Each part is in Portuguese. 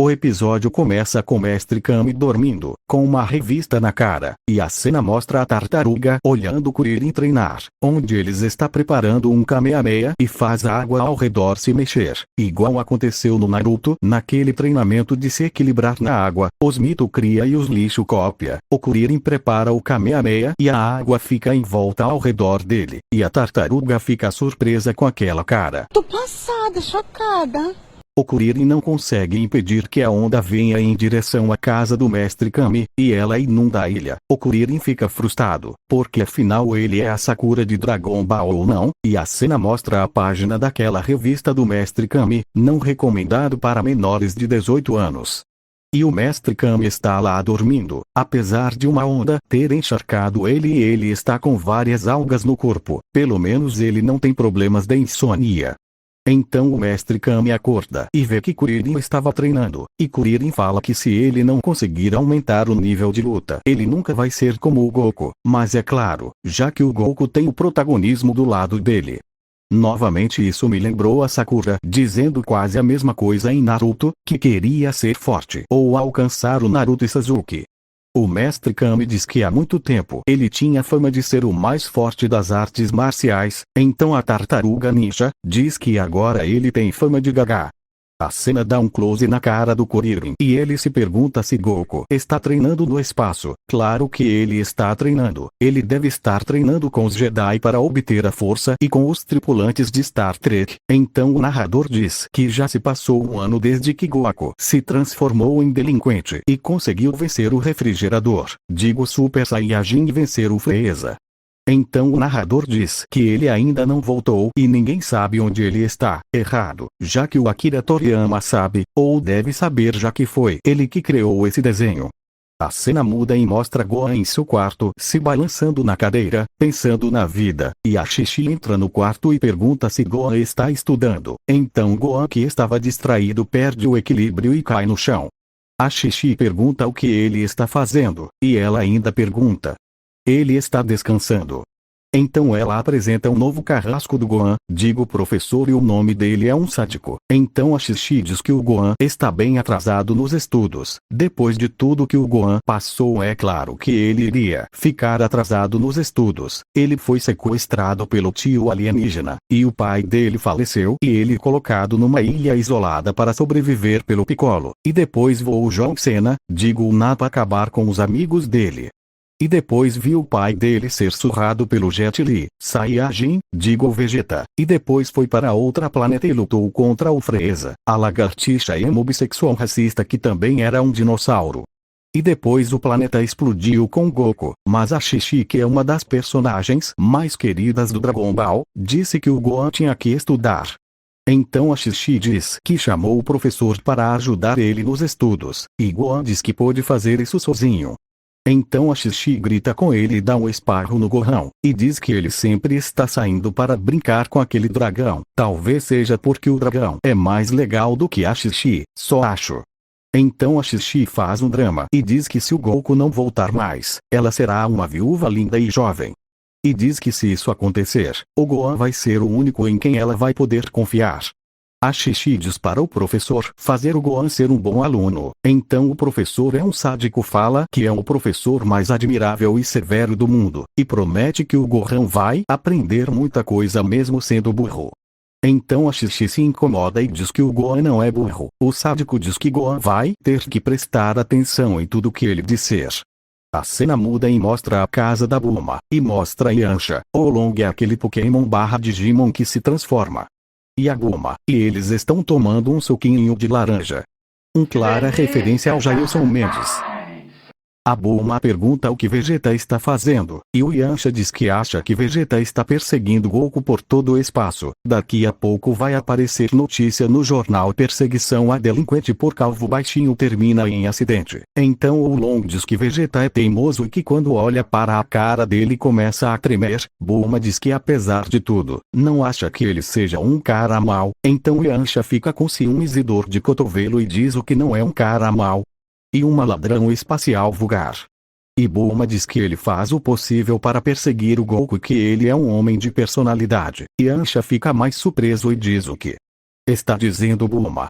O episódio começa com Mestre Kami dormindo, com uma revista na cara, e a cena mostra a tartaruga olhando Kuririn treinar, onde eles está preparando um Kamehameha e faz a água ao redor se mexer, igual aconteceu no Naruto, naquele treinamento de se equilibrar na água. Os Mito cria e os lixo cópia. O Kuririn prepara o Kamehameha e a água fica em volta ao redor dele, e a tartaruga fica surpresa com aquela cara. Tô passada, chocada. O Kuririn não consegue impedir que a onda venha em direção à casa do Mestre Kami, e ela inunda a ilha. O Kuririn fica frustrado, porque afinal ele é a Sakura de Dragon Ball ou não, e a cena mostra a página daquela revista do Mestre Kami, não recomendado para menores de 18 anos. E o Mestre Kami está lá dormindo, apesar de uma onda ter encharcado ele e ele está com várias algas no corpo, pelo menos ele não tem problemas de insônia. Então o Mestre Kami acorda e vê que Kuririn estava treinando, e Kuririn fala que se ele não conseguir aumentar o nível de luta, ele nunca vai ser como o Goku, mas é claro, já que o Goku tem o protagonismo do lado dele. Novamente isso me lembrou a Sakura dizendo quase a mesma coisa em Naruto, que queria ser forte ou alcançar o Naruto e Sasuke. O Mestre Kami diz que há muito tempo ele tinha fama de ser o mais forte das artes marciais, então a tartaruga ninja diz que agora ele tem fama de gaga. A cena dá um close na cara do Kuririn e ele se pergunta se Goku está treinando no espaço. Claro que ele está treinando. Ele deve estar treinando com os Jedi para obter a força e com os tripulantes de Star Trek. Então o narrador diz que já se passou um ano desde que Goku se transformou em delinquente e conseguiu vencer o refrigerador, digo Super Saiyajin, e vencer o Freeza. Então o narrador diz que ele ainda não voltou e ninguém sabe onde ele está. Errado, já que o Akira Toriyama sabe, ou deve saber, já que foi ele que criou esse desenho. A cena muda e mostra Gohan em seu quarto, se balançando na cadeira, pensando na vida, e a Xixi entra no quarto e pergunta se Gohan está estudando. Então Gohan, que estava distraído, perde o equilíbrio e cai no chão. A Xixi pergunta o que ele está fazendo, e ela ainda pergunta: ele está descansando. Então ela apresenta um novo carrasco do Gohan, digo professor, e o nome dele é um sádico. Então a Xixi diz que o Gohan está bem atrasado nos estudos. Depois de tudo que o Gohan passou, é claro que ele iria ficar atrasado nos estudos. Ele foi sequestrado pelo tio alienígena, e o pai dele faleceu e ele colocado numa ilha isolada para sobreviver pelo Piccolo. E depois voou o John Cena, digo o Nappa, acabar com os amigos dele. E depois viu o pai dele ser surrado pelo Jet Li, Saiyajin, digo o Vegeta, e depois foi para outra planeta e lutou contra o Freeza, a lagartixa emo bissexual racista que também era um dinossauro. E depois o planeta explodiu com Goku, mas a Xixi, que é uma das personagens mais queridas do Dragon Ball, disse que o Gohan tinha que estudar. Então a Xixi diz que chamou o professor para ajudar ele nos estudos, e Gohan diz que pôde fazer isso sozinho. Então a Xixi grita com ele e dá um esparro no Gohan, e diz que ele sempre está saindo para brincar com aquele dragão. Talvez seja porque o dragão é mais legal do que a Xixi, só acho. Então a Xixi faz um drama e diz que se o Goku não voltar mais, ela será uma viúva linda e jovem. E diz que se isso acontecer, o Gohan vai ser o único em quem ela vai poder confiar. A Xixi diz para o professor fazer o Gohan ser um bom aluno. Então o professor é um sádico, fala que é o professor mais admirável e severo do mundo, e promete que o Gohan vai aprender muita coisa mesmo sendo burro. Então a Xixi se incomoda e diz que o Gohan não é burro. O sádico diz que Gohan vai ter que prestar atenção em tudo que ele disser. A cena muda e mostra a casa da Bulma, e mostra Yancha. O Long é aquele Pokémon / Digimon que se transforma. E a Bulma, e eles estão tomando um suquinho de laranja. Clara referência ao Jailson Mendes. A Bulma pergunta o que Vegeta está fazendo, e o Yancha diz que acha que Vegeta está perseguindo Goku por todo o espaço. Daqui a pouco vai aparecer notícia no jornal: perseguição a delinquente por calvo baixinho termina em acidente. Então o Long diz que Vegeta é teimoso e que quando olha para a cara dele começa a tremer. Bulma diz que apesar de tudo, não acha que ele seja um cara mau. Então Yancha fica com ciúmes e dor de cotovelo e diz o que não é um cara mau. E uma ladrão espacial vulgar. E Bulma diz que ele faz o possível para perseguir o Goku e que ele é um homem de personalidade. Yancha fica mais surpreso e diz: o que está dizendo, Bulma?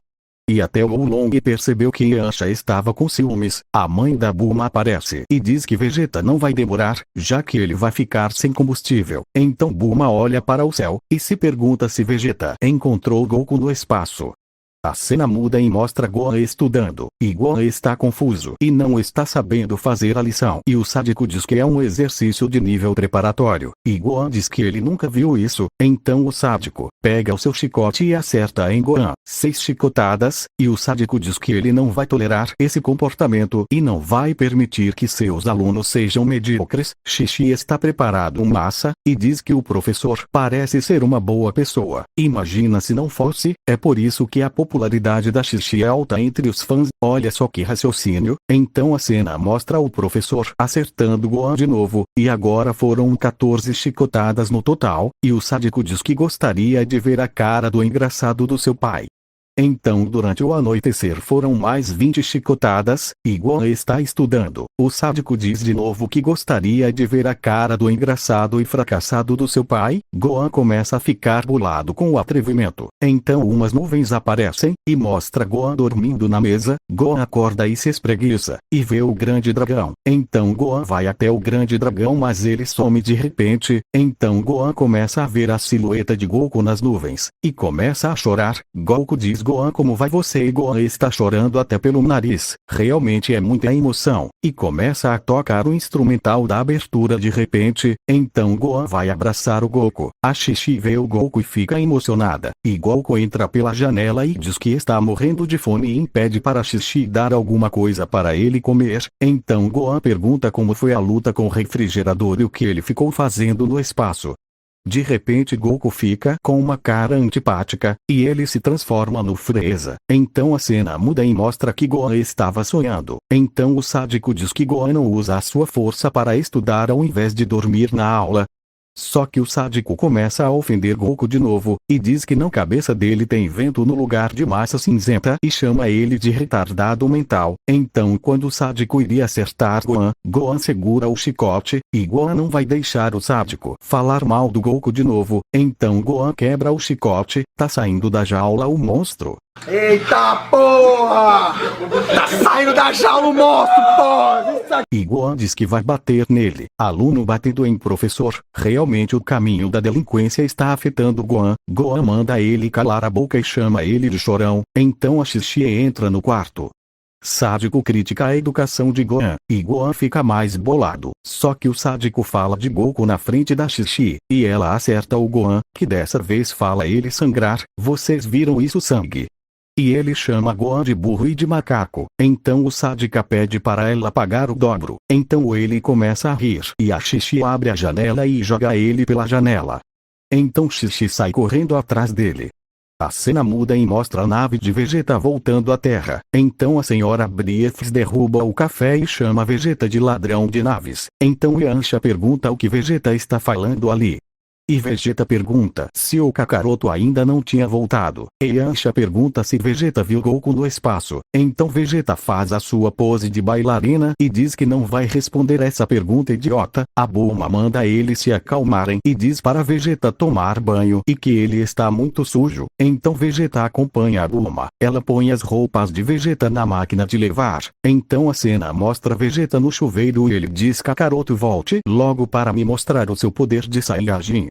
e até o Oolong percebeu que Yancha estava com ciúmes. A mãe da Bulma aparece e diz que Vegeta não vai demorar, já que ele vai ficar sem combustível. Então Bulma olha para o céu e se pergunta se Vegeta encontrou Goku no espaço. A cena muda e mostra Gohan estudando, e Gohan está confuso e não está sabendo fazer a lição. E o sádico diz que é um exercício de nível preparatório, e Gohan diz que ele nunca viu isso. Então o sádico pega o seu chicote e acerta em Gohan 6 chicotadas, e o sádico diz que ele não vai tolerar esse comportamento e não vai permitir que seus alunos sejam medíocres. Xixi está preparado massa, e diz que o professor parece ser uma boa pessoa. Imagina se não fosse, é por isso que a popularidade da Xixi é alta entre os fãs. Olha só que raciocínio. Então a cena mostra o professor acertando Gohan de novo, e agora foram 14 chicotadas no total, e o sádico diz que gostaria de ver a cara do engraçado do seu pai. Então durante o anoitecer foram mais 20 chicotadas, e Gohan está estudando. O sádico diz de novo que gostaria de ver a cara do engraçado e fracassado do seu pai. Gohan começa a ficar bolado com o atrevimento. Então umas nuvens aparecem, e mostra Gohan dormindo na mesa. Gohan acorda e se espreguiça, e vê o grande dragão. Então Gohan vai até o grande dragão, mas ele some de repente. Então Gohan começa a ver a silhueta de Goku nas nuvens, e começa a chorar. Goku diz: Gohan, como vai você? E Gohan está chorando até pelo nariz. Realmente é muita emoção. E começa a tocar o instrumental da abertura de repente. Então Gohan vai abraçar o Goku. A Xixi vê o Goku e fica emocionada. E Goku entra pela janela e diz que está morrendo de fome e impede para Xixi dar alguma coisa para ele comer. Então Gohan pergunta como foi a luta com o refrigerador e o que ele ficou fazendo no espaço. De repente Goku fica com uma cara antipática, e ele se transforma no Freeza. Então a cena muda e mostra que Gohan estava sonhando. Então o sádico diz que Gohan não usa a sua força para estudar ao invés de dormir na aula. Só que o sádico começa a ofender Goku de novo, e diz que na cabeça dele tem vento no lugar de massa cinzenta e chama ele de retardado mental. Então quando o sádico iria acertar Gohan, Gohan segura o chicote, e Gohan não vai deixar o sádico falar mal do Goku de novo. Então Gohan quebra o chicote, tá saindo da jaula o monstro. Eita porra! Tá saindo da jaula o monstro, porra! E Gohan diz que vai bater nele. Aluno batendo em professor. Realmente o caminho da delinquência está afetando Gohan. Gohan manda ele calar a boca e chama ele de chorão. Então a Xixi entra no quarto. Sádico critica a educação de Gohan, e Gohan fica mais bolado. Só que o sádico fala de Goku na frente da Xixi, e ela acerta o Gohan, que dessa vez fala ele sangrar. Vocês viram isso, sangue? E ele chama Gohan de burro e de macaco. Então o sádica pede para ela pagar o dobro. Então ele começa a rir. E a Xixi abre a janela e joga ele pela janela. Então Xixi sai correndo atrás dele. A cena muda e mostra a nave de Vegeta voltando à Terra. Então a senhora Briefs derruba o café e chama Vegeta de ladrão de naves. Então Yancha pergunta o que Vegeta está falando ali. E Vegeta pergunta se o Kakaroto ainda não tinha voltado. E Yancha pergunta se Vegeta viu Goku no espaço. Então Vegeta faz a sua pose de bailarina e diz que não vai responder essa pergunta idiota. A Bulma manda eles se acalmarem e diz para Vegeta tomar banho e que ele está muito sujo. Então Vegeta acompanha a Bulma. Ela põe as roupas de Vegeta na máquina de lavar. Então a cena mostra Vegeta no chuveiro e ele diz: Kakaroto, volte logo para me mostrar o seu poder de Saiyajin.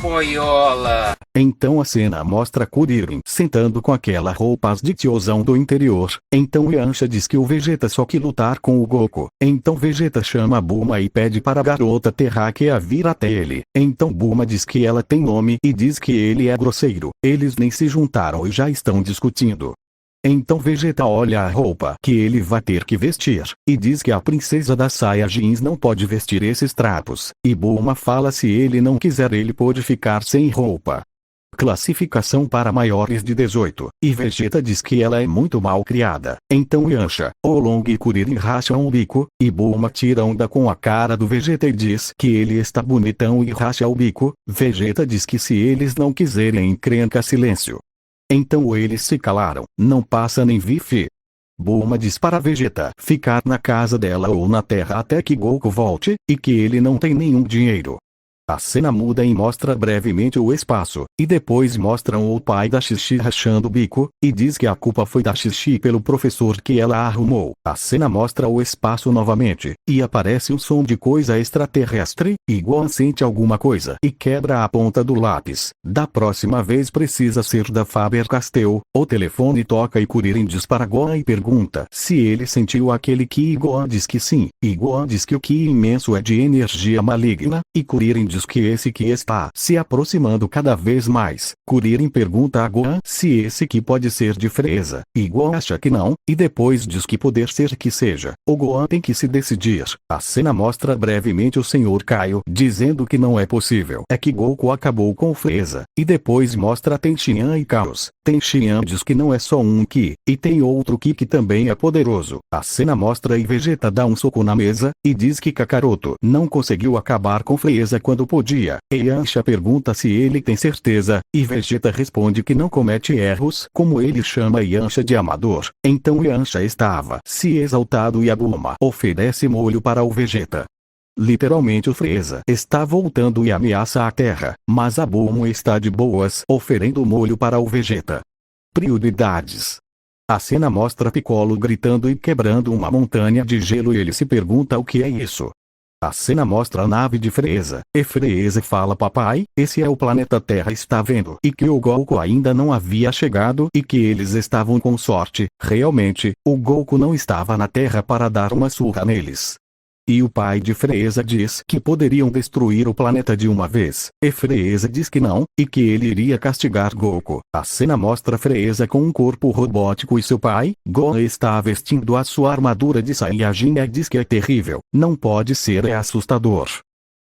Boiola! Então a cena mostra Kuririn sentando com aquela roupas de tiozão do interior. Então Yancha diz que o Vegeta só que lutar com o Goku. Então Vegeta chama a Bulma e pede para a garota terráquea vir até ele. Então Bulma diz que ela tem nome e diz que ele é grosseiro. Eles nem se juntaram e já estão discutindo. Então Vegeta olha a roupa que ele vai ter que vestir, e diz que a princesa das Saiyajins não pode vestir esses trapos. E Bulma fala se ele não quiser ele pode ficar sem roupa. Classificação para maiores de 18. E Vegeta diz que ela é muito mal criada. Então Yancha, Oolong e Kuririn racham o bico, e Bulma tira onda com a cara do Vegeta e diz que ele está bonitão e racha o bico. Vegeta diz que se eles não quiserem encrenca, silêncio. Então eles se calaram, não passa nem Vife. Bulma diz para Vegeta ficar na casa dela ou na Terra até que Goku volte, e que ele não tem nenhum dinheiro. A cena muda e mostra brevemente o espaço, e depois mostram o pai da Xixi rachando o bico, e diz que a culpa foi da Xixi pelo professor que ela arrumou. A cena mostra o espaço novamente, e aparece um som de coisa extraterrestre, e Gohan sente alguma coisa e quebra a ponta do lápis. Da próxima vez precisa ser da Faber-Castell. O telefone toca e Kuririn diz para Gohan e pergunta se ele sentiu aquele Ki, e Gohan diz que sim, e Gohan diz que o Ki imenso é de energia maligna, e Kuririn diz que esse Ki está se aproximando cada vez mais. Kuririn pergunta a Gohan se esse Ki pode ser de Frieza, e Gohan acha que não, e depois diz que poder ser que seja. O Gohan tem que se decidir. A cena mostra brevemente o Sr. Kaio dizendo que não é possível. É que Goku acabou com Frieza, e depois mostra Tenshinhan e Chaos. Tenshinhan diz que não é só um Ki, e tem outro Ki que também é poderoso. A cena mostra e Vegeta dá um soco na mesa, e diz que Kakaroto não conseguiu acabar com Frieza quando podia. E Yamcha pergunta se ele tem certeza, e Vegeta responde que não comete erros, como ele chama Yamcha de amador. Então Yamcha estava se exaltado e a Bulma oferece molho para o Vegeta. Literalmente o Frieza está voltando e ameaça a Terra, mas a Bulma está de boas oferendo molho para o Vegeta. Prioridades. A cena mostra Piccolo gritando e quebrando uma montanha de gelo e ele se pergunta o que é isso. A cena mostra a nave de Frieza, e Frieza fala: papai, esse é o planeta Terra, está vendo? E que o Goku ainda não havia chegado e que eles estavam com sorte. Realmente, o Goku não estava na Terra para dar uma surra neles. E o pai de Frieza diz que poderiam destruir o planeta de uma vez, e Frieza diz que não, e que ele iria castigar Goku. A cena mostra Frieza com um corpo robótico e seu pai, Gohan, está vestindo a sua armadura de Saiyajin e diz que é terrível. Não pode ser, é assustador.